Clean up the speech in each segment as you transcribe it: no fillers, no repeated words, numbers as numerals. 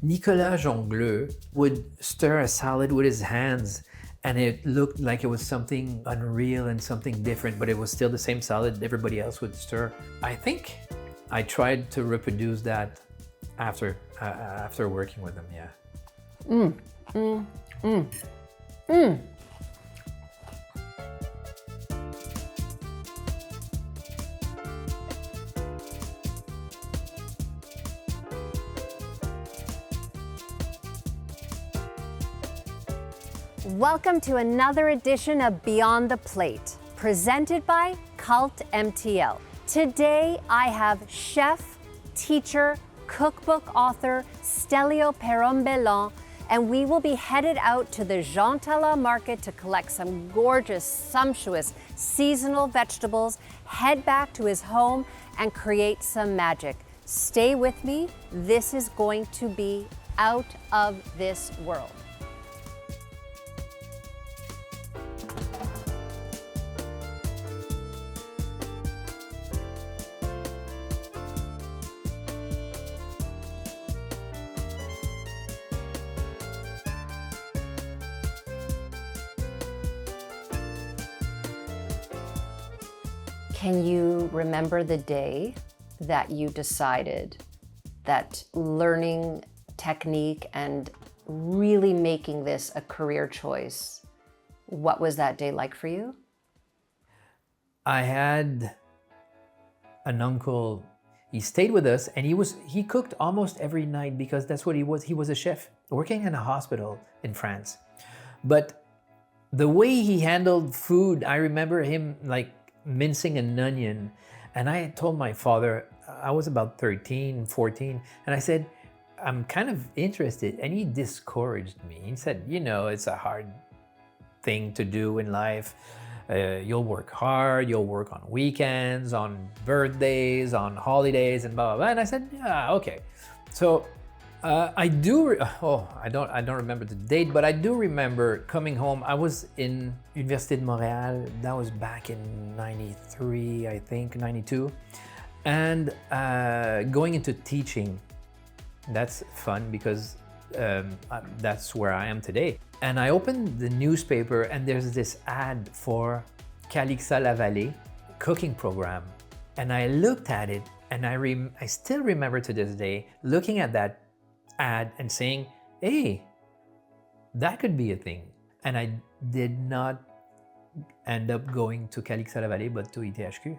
Nicolas Jongleux would stir a salad with his hands, and it looked like it was something unreal and something different, but it was still the same salad everybody else would stir. I think I tried to reproduce that after working with him, yeah. Welcome to another edition of Beyond the Plate, presented by Cult MTL. Today I have chef, teacher, cookbook author Stelio Perombelon, and we will be headed out to the Jean Talon Market to collect some gorgeous, sumptuous, seasonal vegetables, head back to his home, and create some magic. Stay with me. This is going to be out of this world. Can you remember the day that you decided that learning technique and really making this a career choice, what was that day like for you? I had an uncle, he stayed with us, and he cooked almost every night because that's what he was. He was a chef working in a hospital in France. But the way he handled food, I remember him like mincing an onion, and I told my father, I was about 13, 14, and I said, I'm kind of interested, and he discouraged me. He said, you know, it's a hard thing to do in life. You'll work hard, you'll work on weekends, on birthdays, on holidays, and blah, blah, blah. And I said, yeah, okay. So I don't remember the date, but I do remember coming home. I was in Université de Montreal. That was back in 93, I think, 92. And going into teaching, that's fun because that's where I am today. And I opened the newspaper and there's this ad for Calixa La Vallée cooking program. And I looked at it and I still remember to this day looking at that ad and saying, hey, that could be a thing. And I did not end up going to Calixa La Vallée, but to ITHQ.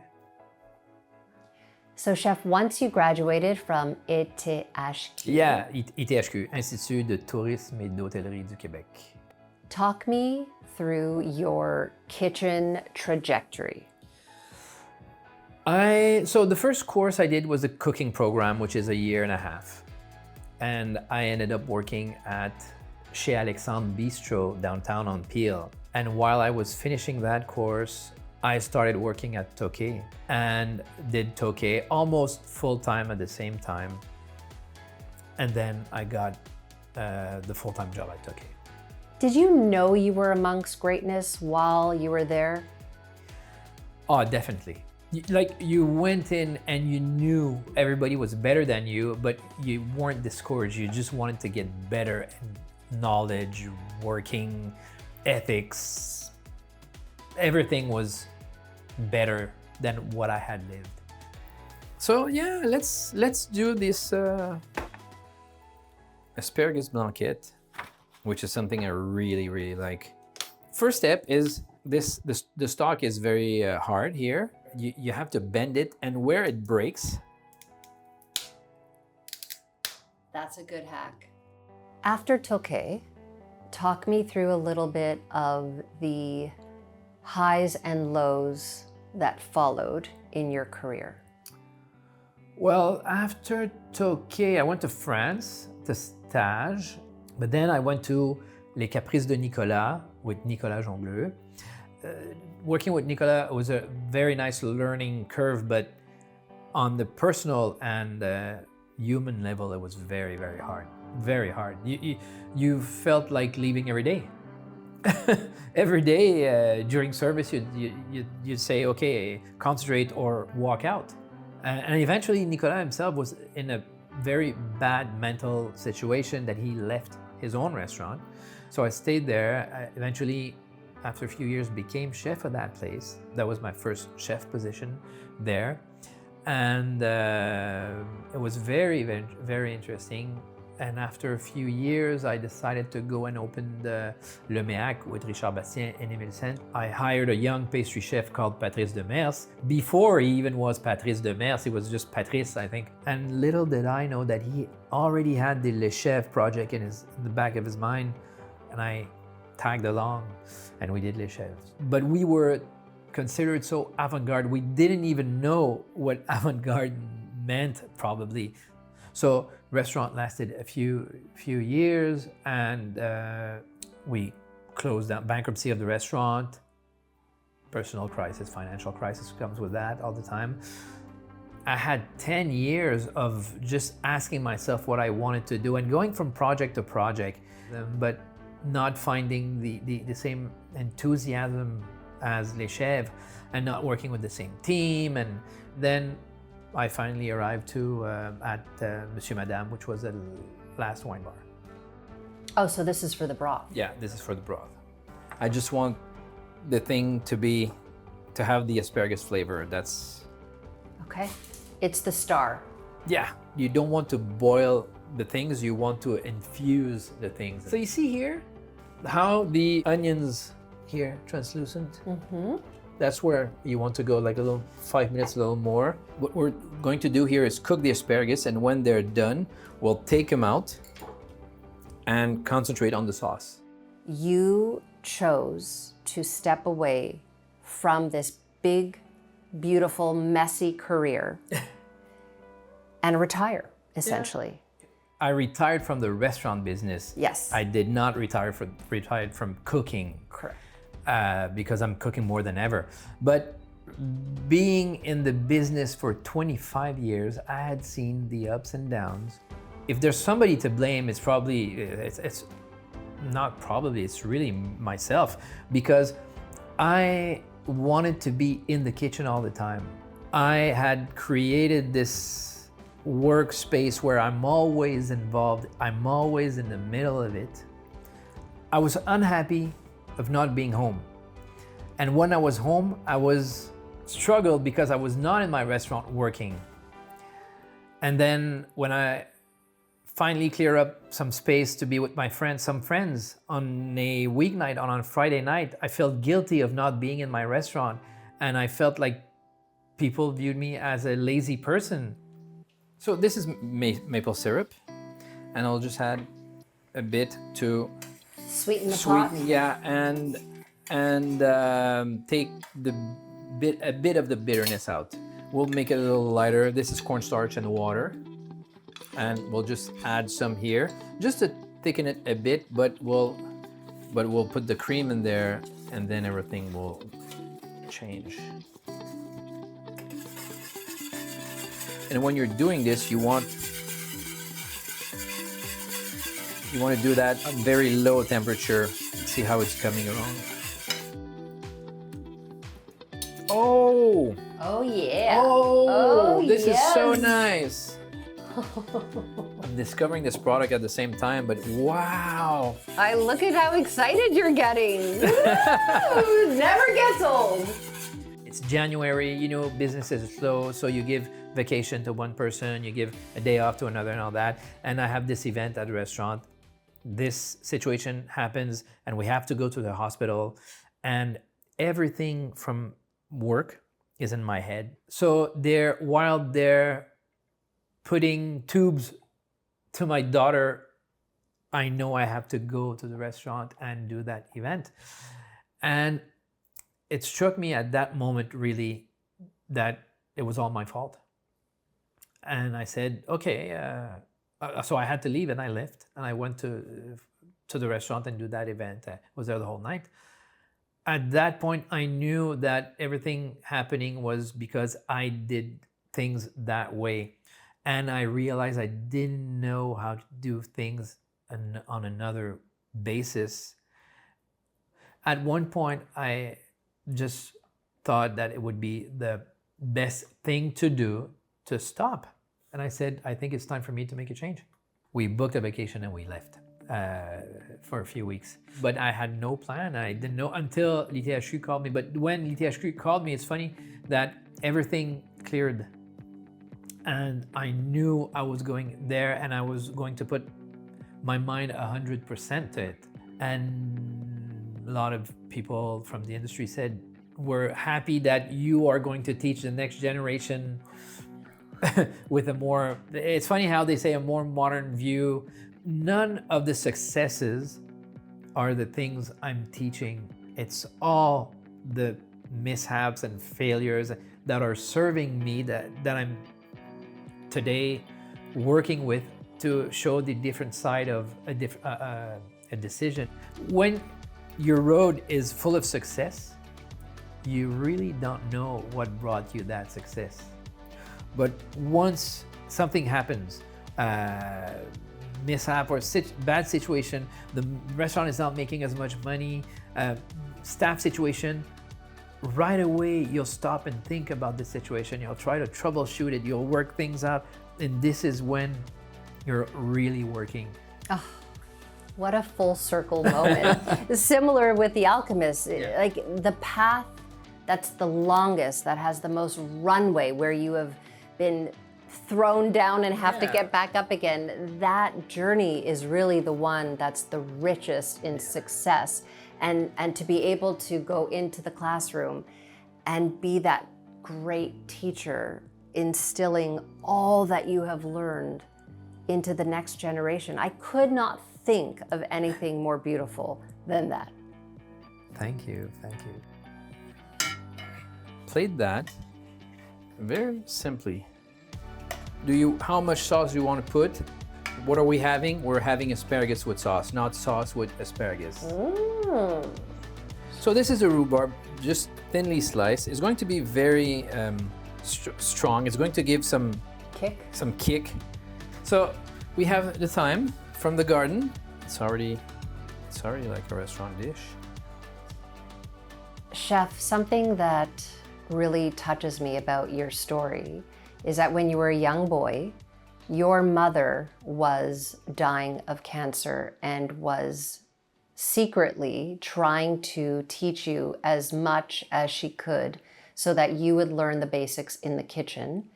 So chef, once you graduated from ITHQ. Yeah, ITHQ, Institut de Tourisme et d'Hôtellerie du Québec. Talk me through your kitchen trajectory. So the first course I did was a cooking program, which is a year and a half. And I ended up working at Chez Alexandre Bistro downtown on Peel. And while I was finishing that course, I started working at Tokay and did Tokay almost full-time at the same time. And then I got the full-time job at Tokay. Did you know you were amongst greatness while you were there? Oh, definitely. Like you went in and you knew everybody was better than you, but you weren't discouraged. You just wanted to get better in knowledge, working, ethics. Everything was better than what I had lived. So yeah, let's do this asparagus blanquette, which is something I really, really like. First step is the stalk is very hard here. You have to bend it, and where it breaks. That's a good hack. After Tokay, talk me through a little bit of the highs and lows that followed in your career. Well, after Tokay, I went to France to stage, but then I went to Les Caprices de Nicolas with Nicolas Jongleux. Working with Nicolas was a very nice learning curve, but on the personal and human level, it was very, very hard. Very hard. You felt like leaving every day. Every day during service, you'd say, okay, concentrate or walk out. And eventually, Nicolas himself was in a very bad mental situation that he left his own restaurant. So I stayed there. I eventually, after a few years, became chef of that place. That was my first chef position there. And it was very, very, very interesting. And after a few years, I decided to go and open Le Méac with Richard Bastien and Émile Saint. I hired a young pastry chef called Patrice Demers. Before he even was Patrice Demers, he was just Patrice, I think. And little did I know that he already had the Le Chef project in the back of his mind. And I tagged along and we did Les Chefs. But we were considered so avant-garde, we didn't even know what avant-garde meant probably. So restaurant lasted a few years, and we closed down. Bankruptcy of the restaurant, personal crisis, financial crisis comes with that all the time. I had 10 years of just asking myself what I wanted to do and going from project to project, but not finding the same enthusiasm as Les Chefs and not working with the same team. And then I finally arrived at Monsieur Madame, which was the last wine bar. Oh, so this is for the broth. Yeah, this is for the broth. I just want the thing to have the asparagus flavor. That's... Okay. It's the star. Yeah, you don't want to boil the things, you want to infuse the things. So you see here how the onions here, translucent. Mm-hmm. That's where you want to go, like a little 5 minutes, a little more. What we're going to do here is cook the asparagus, and when they're done, we'll take them out and concentrate on the sauce. You chose to step away from this big, beautiful, messy career and retire, essentially. Yeah. I retired from the restaurant business. Yes. I did not retire from cooking. Correct. Because I'm cooking more than ever. But being in the business for 25 years, I had seen the ups and downs. If there's somebody to blame, it's probably, it's not probably, it's really myself, because I wanted to be in the kitchen all the time. I had created this workspace where I'm always involved, I'm always in the middle of it. I was unhappy of not being home. And when I was home, I was struggled because I was not in my restaurant working. And then when I finally clear up some space to be with my friends, some friends on a weeknight, on a Friday night, I felt guilty of not being in my restaurant. And I felt like people viewed me as a lazy person. So this is maple syrup, and I'll just add a bit to Sweeten the pot? Yeah, and take a bit of the bitterness out. We'll make it a little lighter. This is cornstarch and water. And we'll just add some here, just to thicken it a bit, but we'll put the cream in there, and then everything will change. And when you're doing this, you want to do that at very low temperature. See how it's coming along. Oh! Oh yeah. Oh, this yes. is so nice. I'm discovering this product at the same time, but wow. I look at how excited you're getting. Woo! Never gets old. It's January, you know, business is slow, so you give vacation to one person, you give a day off to another and all that. And I have this event at the restaurant. This situation happens and we have to go to the hospital, and everything from work is in my head. So while they're putting tubes to my daughter, I know I have to go to the restaurant and do that event. And it struck me at that moment really that it was all my fault. And I said, okay, so I had to leave, and I left, and I went to the restaurant and do that event. I was there the whole night. At that point, I knew that everything happening was because I did things that way. And I realized I didn't know how to do things on another basis. At one point, I just thought that it would be the best thing to do to stop And I said, I think it's time for me to make a change. We booked a vacation and we left for a few weeks. But I had no plan. I didn't know until l'ITHQ called me. But when l'ITHQ called me, it's funny that everything cleared. And I knew I was going there and I was going to put my mind 100% to it. And a lot of people from the industry said, we're happy that you are going to teach the next generation with a more, it's funny how they say a more modern view. None of the successes are the things I'm teaching. It's all the mishaps and failures that are serving me that I'm today working with to show the different side of a decision. When your road is full of success, you really don't know what brought you that success. But once something happens, mishap or bad situation, the restaurant is not making as much money, staff situation, right away you'll stop and think about the situation. You'll try to troubleshoot it. You'll work things out. And this is when you're really working. Oh, what a full circle moment. Similar with The Alchemist, like the path that's the longest, that has the most runway, where you have been thrown down and have to get back up again. That journey is really the one that's the richest in success. And to be able to go into the classroom and be that great teacher, instilling all that you have learned into the next generation. I could not think of anything more beautiful than that. Thank you, thank you. Played that very simply. How much sauce do you want to put? What are we having? We're having asparagus with sauce, not sauce with asparagus. So this is a rhubarb, just thinly sliced. It's going to be very strong. It's going to give some kick. So we have the thyme from the garden. It's already like a restaurant dish. Chef, something that really touches me about your story is that when you were a young boy, your mother was dying of cancer and was secretly trying to teach you as much as she could so that you would learn the basics in the kitchen.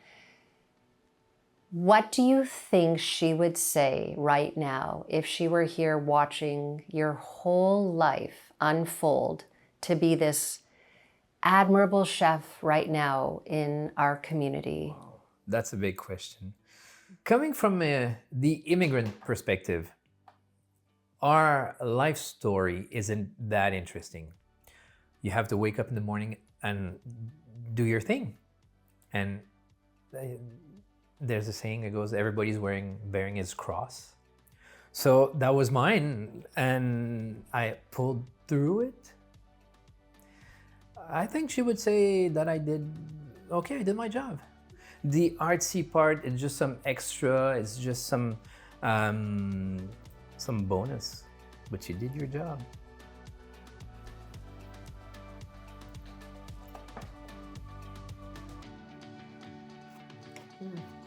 What do you think she would say right now if she were here watching your whole life unfold to be this admirable chef right now in our community? Wow. That's a big question. Coming from the immigrant perspective, our life story isn't that interesting. You have to wake up in the morning and do your thing. And there's a saying that goes, everybody's bearing his cross. So that was mine, and I pulled through it. I think she would say that I did my job. The artsy part is just some extra, it's just some bonus, but you did your job.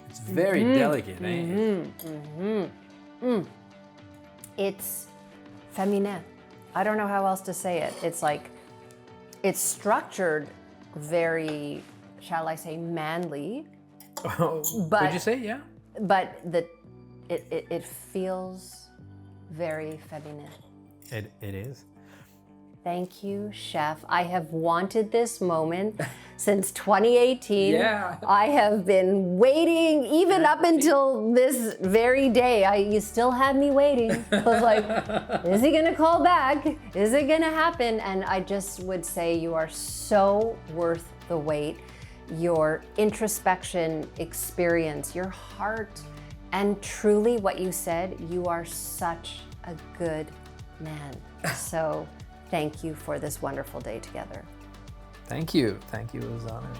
It's very delicate, It's féminin. I don't know how else to say it. It's like, it's structured very, shall I say, manly. Would you say, yeah? But it feels very féminin. It is. Thank you, Chef. I have wanted this moment since 2018. Yeah. I have been waiting even up until this very day. You still had me waiting. I was like, is he gonna call back? Is it gonna happen? And I just would say you are so worth the wait. Your introspection experience, your heart, and truly what you said, you are such a good man. So thank you for this wonderful day together. Thank you. Thank you. It was an honor.